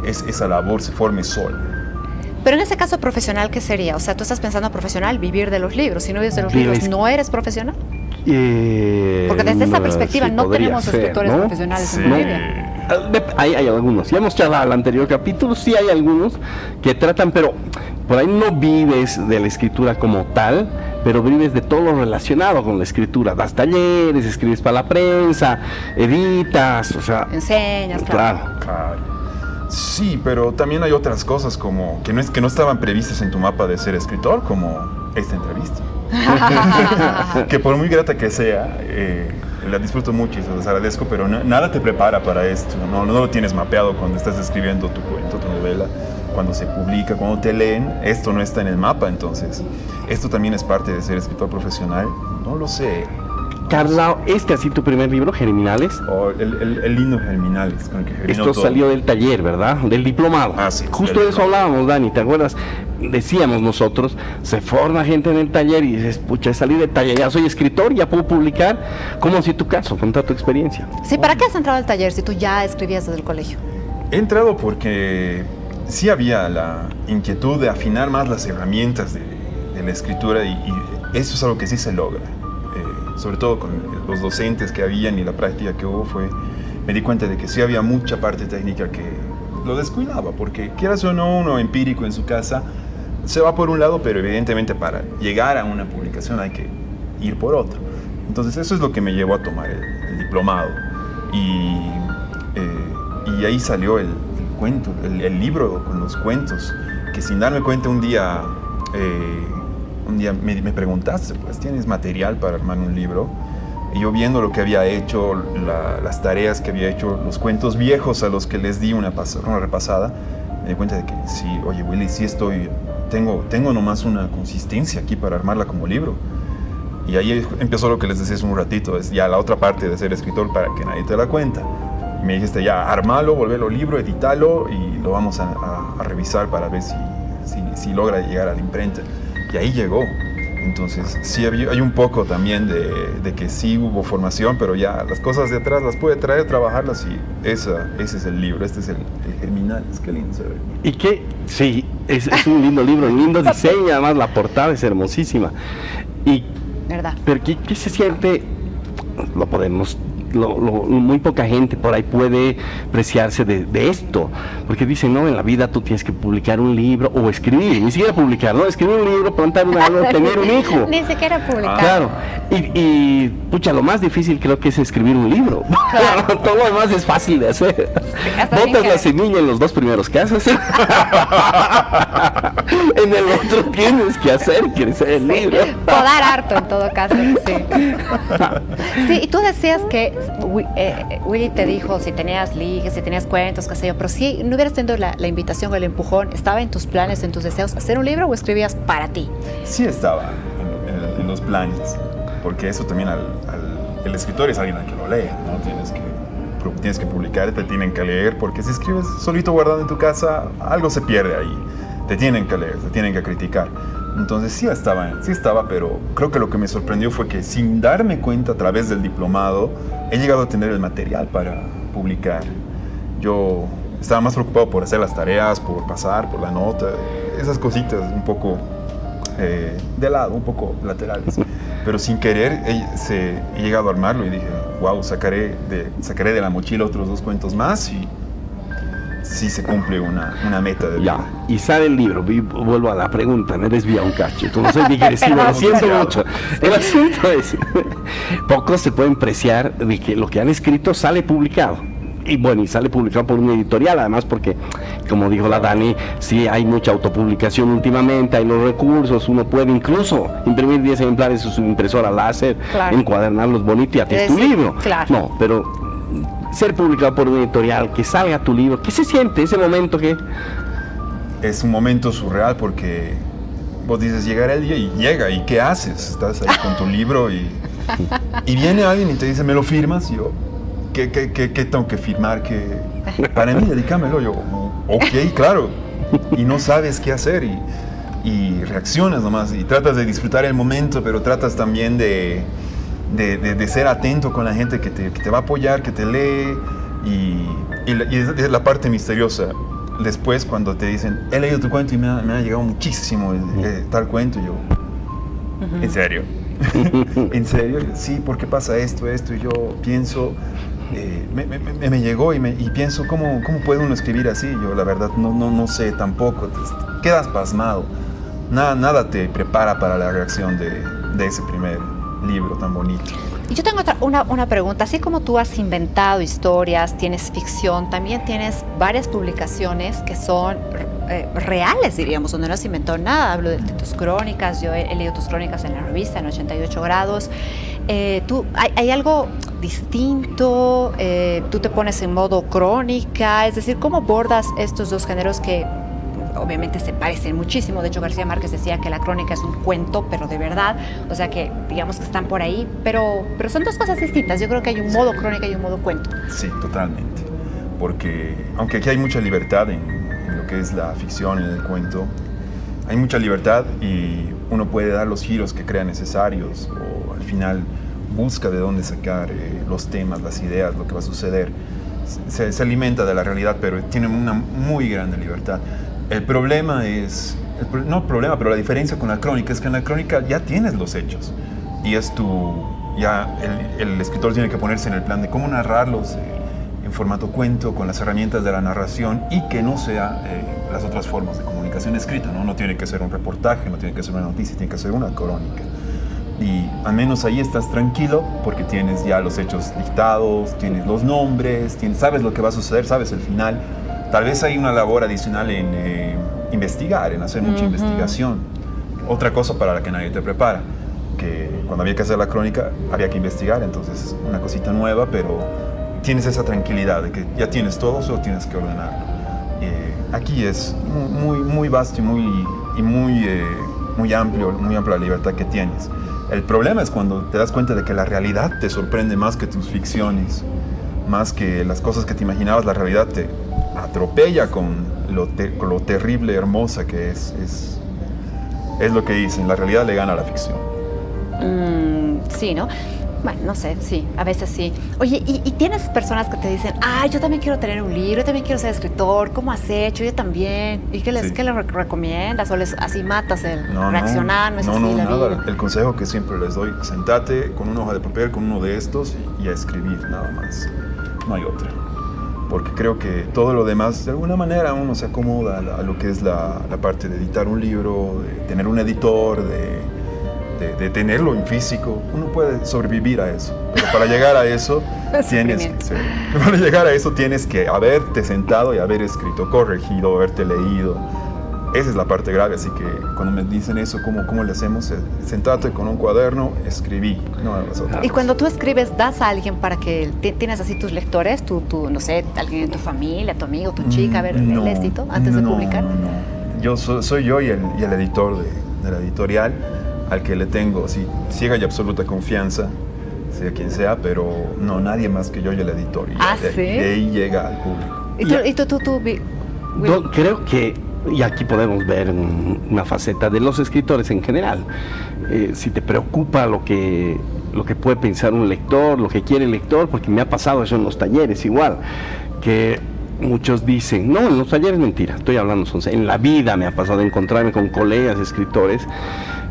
esa labor se forme sola. Pero en ese caso profesional, ¿qué sería? O sea, tú estás pensando profesional, vivir de los libros. Si no vives de los libros, ¿no eres profesional? Porque desde esa perspectiva sí, no podría tenemos ser, escritores ¿no? profesionales Sí. en Bolivia. Hay algunos, ya hemos charlado en el anterior capítulo, sí hay algunos que tratan, pero por ahí no vives de la escritura como tal, pero vives de todo lo relacionado con la escritura. Das talleres, escribes para la prensa, editas, o sea... Enseñas, claro. Claro. Sí, pero también hay otras cosas como que no estaban previstas en tu mapa de ser escritor, como esta entrevista. Que por muy grata que sea, la disfruto mucho y se los agradezco, pero nada te prepara para esto. No lo tienes mapeado cuando estás escribiendo tu cuento, tu novela, cuando se publica, cuando te leen. Esto no está en el mapa, entonces esto también es parte de ser escritor profesional. No lo sé. Carla, ¿este ha sido tu primer libro, Germinales? Oh, el lindo Germinales, con el que germinó Esto todo. salió del taller, ¿verdad? Del diplomado. Ah, sí. Justo de eso hablábamos, Dani, ¿te acuerdas? Decíamos nosotros, se forma gente en el taller y dices, pucha, salí del taller, ya soy escritor, ya puedo publicar. ¿Cómo ha sido tu caso? Contá tu experiencia. Sí, ¿para qué has entrado al taller si tú ya escribías desde el colegio? He entrado porque sí había la inquietud de afinar más las herramientas de la escritura y eso es algo que sí se logra. Sobre todo con los docentes que habían y la práctica que hubo, me di cuenta de que sí había mucha parte técnica que lo descuidaba, porque quieras o no, uno empírico en su casa se va por un lado, pero evidentemente para llegar a una publicación hay que ir por otro. Entonces eso es lo que me llevó a tomar el diplomado y ahí salió el cuento, el libro con los cuentos, que sin darme cuenta un día me preguntaste, pues, ¿tienes material para armar un libro? Y yo viendo lo que había hecho, las tareas que había hecho, los cuentos viejos a los que les di una repasada, me di cuenta de que sí, oye Willy, sí tengo nomás una consistencia aquí para armarla como libro. Y ahí empezó lo que les decía hace un ratito, es ya la otra parte de ser escritor para que nadie te la cuenta. Y me dijiste ya, armalo, volvelo libro, editalo y lo vamos a revisar para ver si logra llegar a la imprenta. Y ahí llegó. Entonces, sí hay un poco también de que sí hubo formación, pero ya las cosas de atrás las puede traer, trabajarlas y ese es el libro, este es el Germinales. Qué lindo se ve. ¿Y qué? Sí, es un lindo libro, un lindo diseño, además la portada es hermosísima. ¿Verdad? Pero ¿qué se siente? Lo podemos... muy poca gente por ahí puede preciarse de esto, porque dicen, no, en la vida tú tienes que publicar un libro o escribir, ni siquiera publicar, ¿no? Escribir un libro, plantar un árbol, tener un hijo. Ni siquiera publicar. Claro, y pucha, lo más difícil creo que es escribir un libro. Claro. Todo lo demás es fácil de hacer. Botas la semilla en los 2 primeros casos. En el otro tienes que hacer crecer el libro. Podar harto en todo caso, sí. Sí, y tú decías que Willy te dijo si tenías ligas, si tenías cuentos, qué sé yo, pero si no hubieras tenido la invitación o el empujón, ¿estaba en tus planes, en tus deseos hacer un libro o escribías para ti? Sí estaba en los planes, porque eso también el escritor es alguien al que lo lee, ¿no? Tienes que publicar, te tienen que leer, porque si escribes solito guardado en tu casa, algo se pierde ahí. Te tienen que leer, te tienen que criticar. Entonces sí estaba, pero creo que lo que me sorprendió fue que sin darme cuenta a través del diplomado, he llegado a tener el material para publicar. Yo estaba más preocupado por hacer las tareas, por pasar, por la nota, esas cositas un poco de lado, un poco laterales. Pero sin querer he llegado a armarlo y dije, wow, sacaré de la mochila otros 2 cuentos más y sí se cumple una meta de vida. Ya, y sale el libro, vuelvo a la pregunta, me desvía un cacho, como soy digresivo, lo siento mucho. El asunto es, pocos se pueden preciar de que lo que han escrito sale publicado. Y bueno, y sale publicado por una editorial, además porque, como dijo la Dani, sí hay mucha autopublicación últimamente, hay los recursos, uno puede incluso imprimir 10 ejemplares en su impresora láser, claro, encuadernarlos bonito y a ti es tu libro. Claro. No, pero ser publicado por una editorial, que salga tu libro, ¿qué se siente ese momento que...? Es un momento surreal porque vos dices, llegará el día y llega, ¿y qué haces? Estás ahí con tu libro y viene alguien y te dice, ¿me lo firmas? Y yo, ¿qué tengo que firmar? Para mí, dedícamelo. Yo, ok, claro. Y no sabes qué hacer y reaccionas nomás y tratas de disfrutar el momento, pero tratas también de ser atento con la gente que te va a apoyar, que te lee y es la parte misteriosa. Después cuando te dicen, he leído tu cuento y me ha llegado muchísimo tal cuento, y yo, ¿en serio? ¿En serio? Sí, ¿por qué pasa esto? Y yo pienso, me llegó y pienso, ¿cómo puede uno escribir así? Yo la verdad no sé tampoco. quedas pasmado. Nada te prepara para la reacción de ese primer libro tan bonito. Y yo tengo una pregunta. Así como tú has inventado historias, tienes ficción, también tienes varias publicaciones que son reales, diríamos, donde no has inventado nada. Hablo de tus crónicas. Yo he leído tus crónicas en la revista, en 88 grados. ¿Hay algo distinto? ¿Tú te pones en modo crónica? Es decir, ¿cómo abordas estos dos géneros que obviamente se parecen muchísimo? De hecho, García Márquez decía que la crónica es un cuento, pero de verdad, o sea que digamos que están por ahí, pero son dos cosas distintas. Yo creo que hay un modo crónica y un modo cuento. Sí, totalmente, porque aunque aquí hay mucha libertad en lo que es la ficción, en el cuento, hay mucha libertad y uno puede dar los giros que crea necesarios, o al final busca de dónde sacar los temas, las ideas, lo que va a suceder. Se alimenta de la realidad, pero tiene una muy grande libertad. El problema es, pero la diferencia con la crónica es que en la crónica ya tienes los hechos y el escritor tiene que ponerse en el plan de cómo narrarlos en formato cuento, con las herramientas de la narración y que no sea las otras formas de comunicación escrita, ¿no? No tiene que ser un reportaje, no tiene que ser una noticia, tiene que ser una crónica. Y al menos ahí estás tranquilo porque tienes ya los hechos dictados, tienes los nombres, sabes lo que va a suceder, sabes el final. Tal vez hay una labor adicional en investigar, en hacer mucha investigación. Otra cosa para la que nadie te prepara, que cuando había que hacer la crónica había que investigar, entonces una cosita nueva, pero tienes esa tranquilidad de que ya tienes todo, solo tienes que ordenarlo. Aquí es muy vasto y muy amplio la libertad que tienes. El problema es cuando te das cuenta de que la realidad te sorprende más que tus ficciones, más que las cosas que te imaginabas. La realidad te atropella con lo terrible, hermosa que es lo que dicen. La realidad le gana a la ficción. Sí, ¿no? Bueno, no sé, sí, a veces sí. Oye, ¿y tienes personas que te dicen, yo también quiero tener un libro, yo también quiero ser escritor, ¿cómo has hecho? Yo también. ¿Y qué les recomiendas? ¿O así matas el reaccionar? No es así la nada. vida. El consejo que siempre les doy, sentate con una hoja de papel, con uno de estos y a escribir, nada más. No hay otra. Porque creo que todo lo demás, de alguna manera, uno se acomoda a lo que es la parte de editar un libro, de tener un editor, de tenerlo en físico. Uno puede sobrevivir a eso, pero para llegar a eso tienes que haberte sentado y haber escrito, corregido, haberte leído. Esa es la parte grave, así que cuando me dicen eso, ¿cómo le hacemos? Sentate con un cuaderno, escribí. Y cuando tú escribes, ¿das a alguien para que tienes así tus lectores? Tú, no sé, alguien en tu familia, tu amigo, tu chica, a ver, lee esto antes de publicar. No. Yo soy yo y el editor de la editorial, al que le tengo ciega y absoluta confianza, sea quien sea, pero no, nadie más que yo y el editor. ¿Sí? De ahí llega al público. ¿Y tú? No, creo que, y aquí podemos ver una faceta de los escritores en general, si te preocupa lo que puede pensar un lector, lo que quiere el lector, porque me ha pasado eso en los talleres igual, que muchos dicen, no, en los talleres mentira, estoy hablando, en la vida me ha pasado de encontrarme con colegas escritores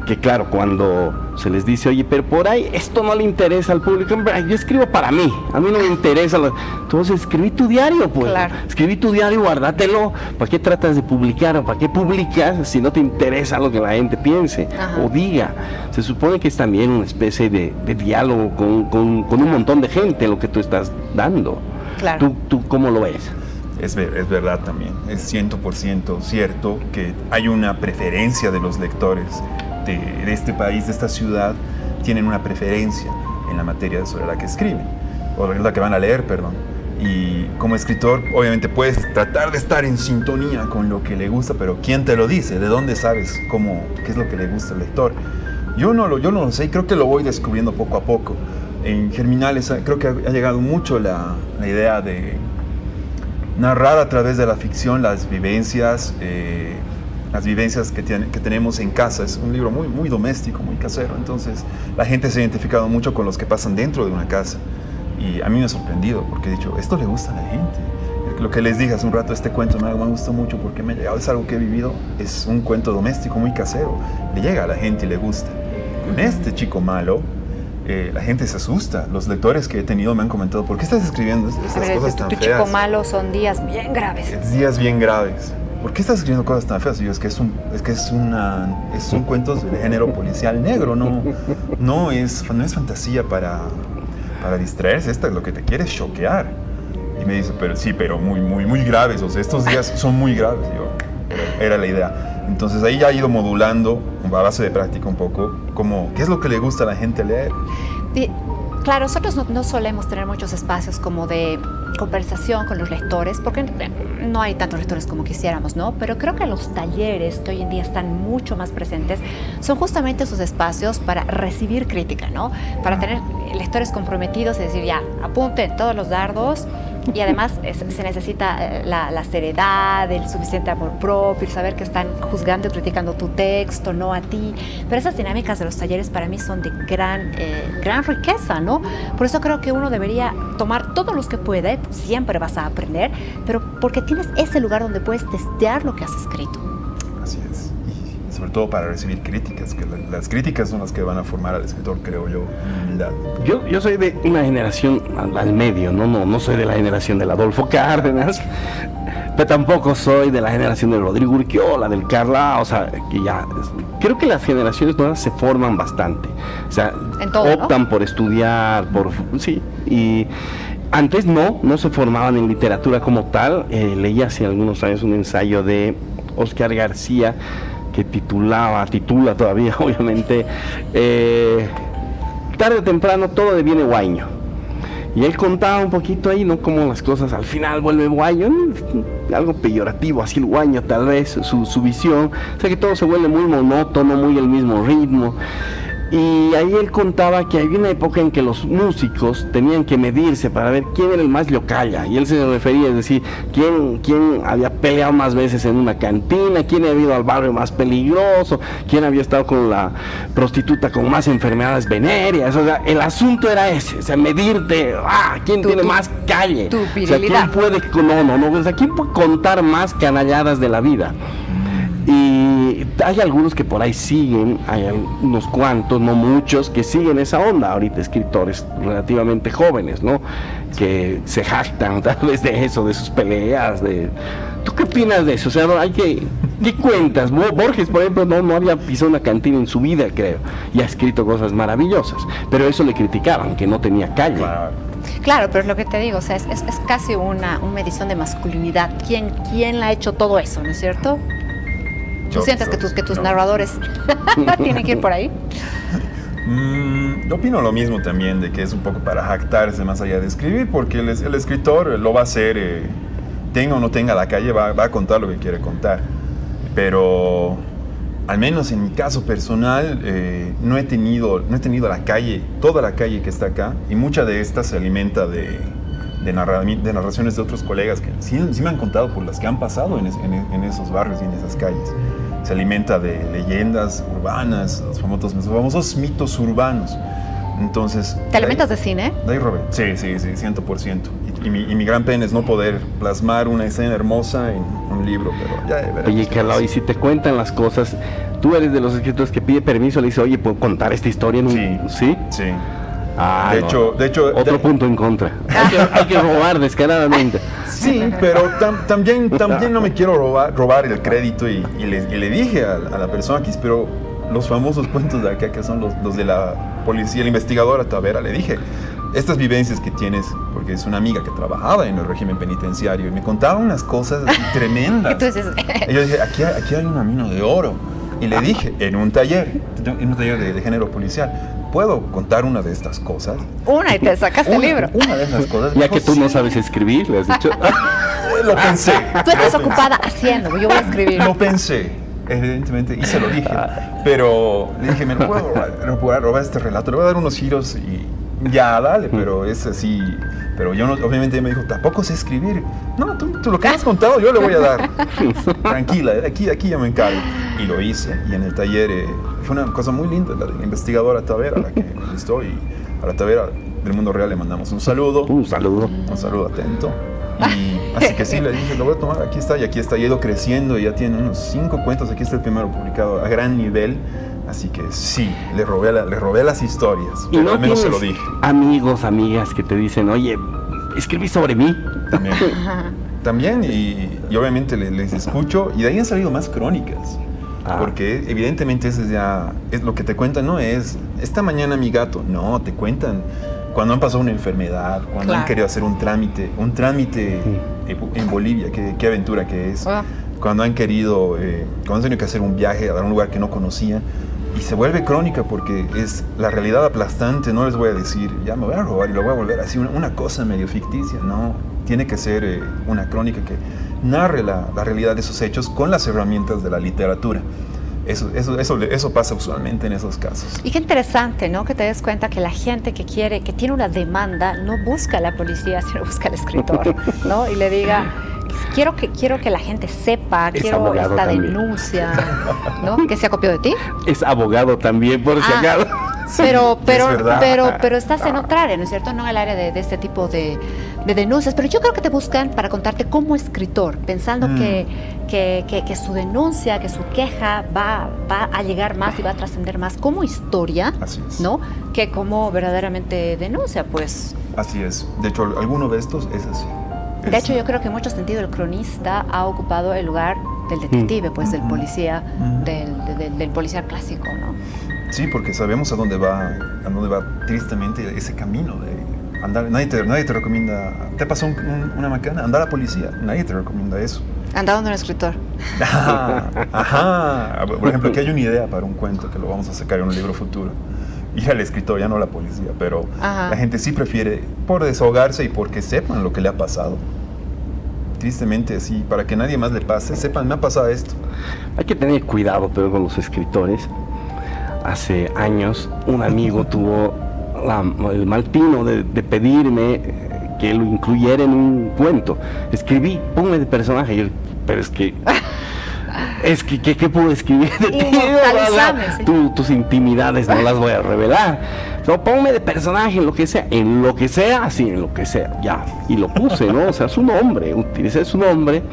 que claro, cuando se les dice, oye, pero por ahí esto no le interesa al público, yo escribo para mí, a mí no me interesa. Entonces escribí tu diario, pues. Claro. Escribí tu diario, guárdatelo. ¿Para qué tratas de publicar o para qué publicas si no te interesa lo que la gente piense o diga? Se supone que es también una especie de diálogo con un montón de gente lo que tú estás dando. Claro. ¿Tú cómo lo ves? Es verdad también, es 100% cierto que hay una preferencia de los lectores de este país, de esta ciudad, tienen una preferencia en la materia sobre la que escriben, o la que van a leer, perdón. Y como escritor, obviamente puedes tratar de estar en sintonía con lo que le gusta, pero ¿quién te lo dice? ¿De dónde sabes qué es lo que le gusta al lector? Yo no lo sé, creo que lo voy descubriendo poco a poco. En Germinales creo que ha llegado mucho la idea de narrar a través de la ficción las vivencias que tenemos en casa. Es un libro muy doméstico, muy casero, entonces la gente se ha identificado mucho con los que pasan dentro de una casa y a mí me ha sorprendido porque he dicho, esto le gusta a la gente. Lo que les dije hace un rato, este cuento me gustó mucho porque me ha llegado, es algo que he vivido, es un cuento doméstico muy casero, le llega a la gente y le gusta. Con este chico malo, la gente se asusta. Los lectores que he tenido me han comentado, ¿por qué estás escribiendo estas cosas tan feas? Tu chico malo son días bien graves. Días bien graves. ¿por qué estás escribiendo cosas tan feas? Y yo, son cuentos de género policial negro, no es fantasía para distraerse, esta es lo que te quiere choquear. Y me dice, pero muy graves, o sea, estos días son muy graves. Y yo, era la idea. Entonces ahí ya he ido modulando, a base de práctica un poco, qué es lo que le gusta a la gente leer. Claro, nosotros no solemos tener muchos espacios como de conversación con los lectores, porque no hay tantos lectores como quisiéramos, ¿no? Pero creo que los talleres que hoy en día están mucho más presentes son justamente esos espacios para recibir crítica, ¿no? Para tener lectores comprometidos y decir, ya, apunten todos los dardos. Y además se necesita la seriedad, el suficiente amor propio, el saber que están juzgando y criticando tu texto, no a ti. Pero esas dinámicas de los talleres para mí son de gran riqueza, ¿no? Por eso creo que uno debería tomar todos los que puede, siempre vas a aprender, pero porque tienes ese lugar donde puedes testear lo que has escrito. Así es. Y sobre todo para recibir críticas, que las críticas son las que van a formar al escritor, creo yo, en humildad. Yo soy de una generación al medio, no soy de la generación del Adolfo Cárdenas, pero tampoco soy de la generación del Rodrigo Urquiola, del Carla, o sea, que ya, creo que las generaciones nuevas se forman bastante, o sea, optan, ¿no?, por estudiar, sí, y antes no se formaban en literatura como tal. Leí hace algunos años un ensayo de Oscar García, que titula todavía, obviamente, tarde o temprano todo deviene guaño. Y él contaba un poquito ahí, ¿no?, cómo las cosas al final vuelven guaño, algo peyorativo, así el guaño tal vez, su visión, o sea que todo se vuelve muy monótono, muy el mismo ritmo. Y ahí él contaba que había una época en que los músicos tenían que medirse para ver quién era el más yocalla, y él se refería, es decir, quién había peleado más veces en una cantina, quién había ido al barrio más peligroso, quién había estado con la prostituta con más enfermedades venéreas. O sea, el asunto era ese, o sea, medirte, quién tiene más calle, tu o sea, quién puede, o sea, quién puede contar más canalladas de la vida. Y hay algunos que por ahí siguen, hay unos cuantos, no muchos, que siguen esa onda ahorita, escritores relativamente jóvenes, ¿no?, que se jactan tal vez de eso, de sus peleas, ¿Tú qué opinas de eso? O sea, ¿qué cuentas? Borges, por ejemplo, no había pisado una cantina en su vida, creo, y ha escrito cosas maravillosas, pero eso le criticaban, que no tenía calle. Claro, pero es lo que te digo, o sea, es casi una medición de masculinidad. ¿Quién ha hecho todo eso, no es cierto? ¿Tú sientes que tus narradores tienen que ir por ahí? Yo opino lo mismo también, de que es un poco para jactarse más allá de escribir, porque el escritor lo va a hacer, tenga o no tenga la calle, va a contar lo que quiere contar. Pero, al menos en mi caso personal, no he tenido la calle, toda la calle que está acá, y mucha de esta se alimenta de narraciones de otros colegas que sí me han contado por las que han pasado en esos barrios y en esas calles. Se alimenta de leyendas urbanas, los famosos mitos urbanos. Entonces, ¿te alimentas de cine? De ahí robé. Sí, 100%. Y mi gran pena es no poder plasmar una escena hermosa en un libro, pero ya veremos. Oye, Carla, y si te cuentan las cosas, tú eres de los escritores que pide permiso, le dice, oye, ¿puedo contar esta historia en un...? ¿Sí? Sí. De hecho, otro punto en contra. Hay que robar descaradamente. Sí, pero también no me quiero robar el crédito y le dije a la persona que inspiró los famosos cuentos de acá, que son los de la policía, la investigadora Tavera, le dije, estas vivencias que tienes, porque es una amiga que trabajaba en el régimen penitenciario y me contaba unas cosas tremendas. Entonces, y yo dije, aquí hay una mina de oro. Y le dije, en un taller de género policial, ¿puedo contar una de estas cosas? Y te sacaste el libro. Una de esas cosas. Ya que tú no sabes escribir, le has dicho. Lo pensé. Tú estás ocupada haciendo, yo voy a escribir. Lo pensé, evidentemente, y se lo dije. Pero le dije, ¿me lo puedo robar este relato? Le voy a dar unos giros y ya, dale, pero es así. Pero yo no, obviamente me dijo, tampoco sé escribir. No, tú lo que has contado yo le voy a dar. Tranquila, aquí ya me encargo. Y lo hice, y en el taller fue una cosa muy linda, la de la investigadora Tavera, la que me gustó, y a la Tavera del Mundo Real le mandamos un saludo. Un saludo atento. Y así que sí, le dije, lo voy a tomar, aquí está, y ha ido creciendo, y ya tiene unos 5 cuentos, aquí está el primero publicado a gran nivel. Así que sí, le robé las historias, pero no al menos se lo dije. Amigos, amigas que te dicen, oye, escribí sobre mí. También. también, y obviamente les escucho, y de ahí han salido más crónicas. Porque evidentemente eso es lo que te cuentan, no es esta mañana mi gato, no, te cuentan cuando han pasado una enfermedad, cuando han querido hacer un trámite en Bolivia, qué aventura que es, cuando han querido, cuando han tenido que hacer un viaje a un lugar que no conocían, y se vuelve crónica porque es la realidad aplastante. No les voy a decir, ya me voy a robar y lo voy a volver así, una cosa medio ficticia, no, tiene que ser una crónica que narre la realidad de esos hechos con las herramientas de la literatura. Eso pasa usualmente en esos casos. Y qué interesante, ¿no? Que te des cuenta que la gente que tiene una demanda, no busca a la policía, sino busca al escritor, ¿no? Y le diga, quiero que la gente sepa, quiero esta también. Denuncia, ¿no? ¿Que se acopió de ti? Es abogado también, por si acaso. Pero estás en otra área, ¿no es cierto? No en el área de este tipo de denuncias. Pero yo creo que te buscan para contarte como escritor, pensando que su denuncia, que su queja va a llegar más y va a trascender más como historia, ¿no? Que como verdaderamente denuncia, pues. Así es. De hecho, alguno de estos es así. De hecho, yo creo que en mucho sentido el cronista ha ocupado el lugar del detective, pues del policía, del policía clásico, ¿no? Sí, porque sabemos a dónde va tristemente ese camino de andar. Nadie te recomienda. ¿Te pasó una macana? Andar a la policía. Nadie te recomienda eso. Anda donde un escritor. Ajá. Por ejemplo, aquí hay una idea para un cuento que lo vamos a sacar en un libro futuro. Ir al escritor, ya no a la policía, pero la gente sí prefiere por desahogarse y porque sepan lo que le ha pasado. Tristemente, sí, para que nadie más le pase, sepan, me ha pasado esto. Hay que tener cuidado, pero con los escritores. Hace años un amigo tuvo el mal tino de pedirme que lo incluyera en un cuento. Escribí, ponme de personaje, pero es que ¿qué puedo escribir de ti? Tus intimidades no las voy a revelar. No, ponme de personaje en lo que sea, ya. Y lo puse, ¿no? O sea, su nombre, utilicé su nombre.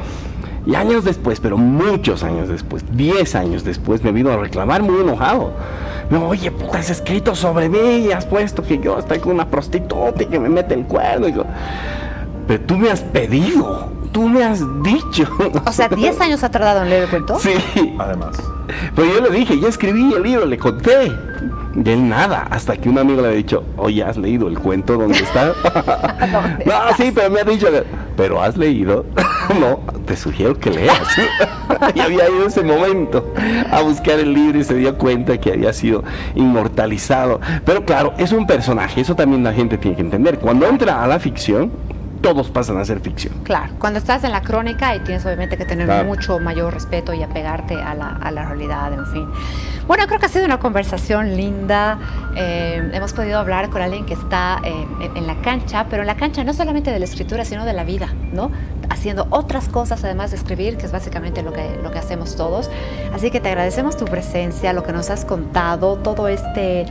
Y años después, pero muchos años después, 10 años después, me vino a reclamar muy enojado. No, oye, puta, has escrito sobre mí y has puesto que yo estoy con una prostituta y que me mete el cuerno. Y yo, pero tú me has pedido, tú me has dicho. O sea, 10 años ha tardado en leer el cuento. Sí. Además. Pero yo le dije, ya escribí el libro, le conté. De él nada, hasta que un amigo le había dicho, oye, ¿has leído el cuento donde está? No, sí, pero me ha dicho, ¿pero has leído? No, te sugiero que leas. Y había ido ese momento a buscar el libro y se dio cuenta que había sido inmortalizado. Pero claro, es un personaje, eso también la gente tiene que entender. Cuando entra a la ficción, todos pasan a ser ficción. Claro, cuando estás en la crónica y tienes obviamente que tener mucho mayor respeto y apegarte a la realidad, en fin. Bueno, creo que ha sido una conversación linda. Hemos podido hablar con alguien que está en la cancha, pero en la cancha no solamente de la escritura, sino de la vida, ¿no? Haciendo otras cosas además de escribir, que es básicamente lo que hacemos todos. Así que te agradecemos tu presencia, lo que nos has contado, todo este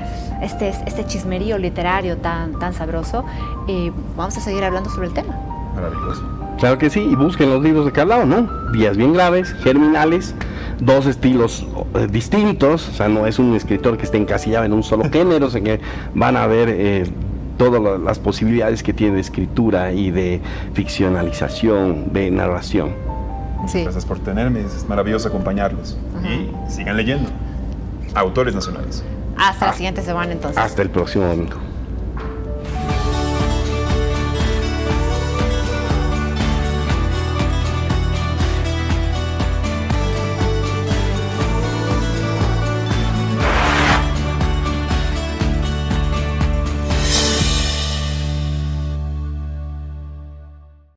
chismerío literario tan sabroso, y vamos a seguir hablando sobre el tema. Maravilloso. Claro que sí, y busquen los libros de cada lado, ¿no? Vías bien graves, germinales, dos estilos distintos, o sea, no es un escritor que esté encasillado en un solo género, sino que van a ver todas las posibilidades que tiene de escritura y de ficcionalización, de narración. Sí. Gracias por tenerme, es maravilloso acompañarlos. Y sigan leyendo. Autores nacionales. Hasta la siguiente semana, entonces. Hasta el próximo domingo.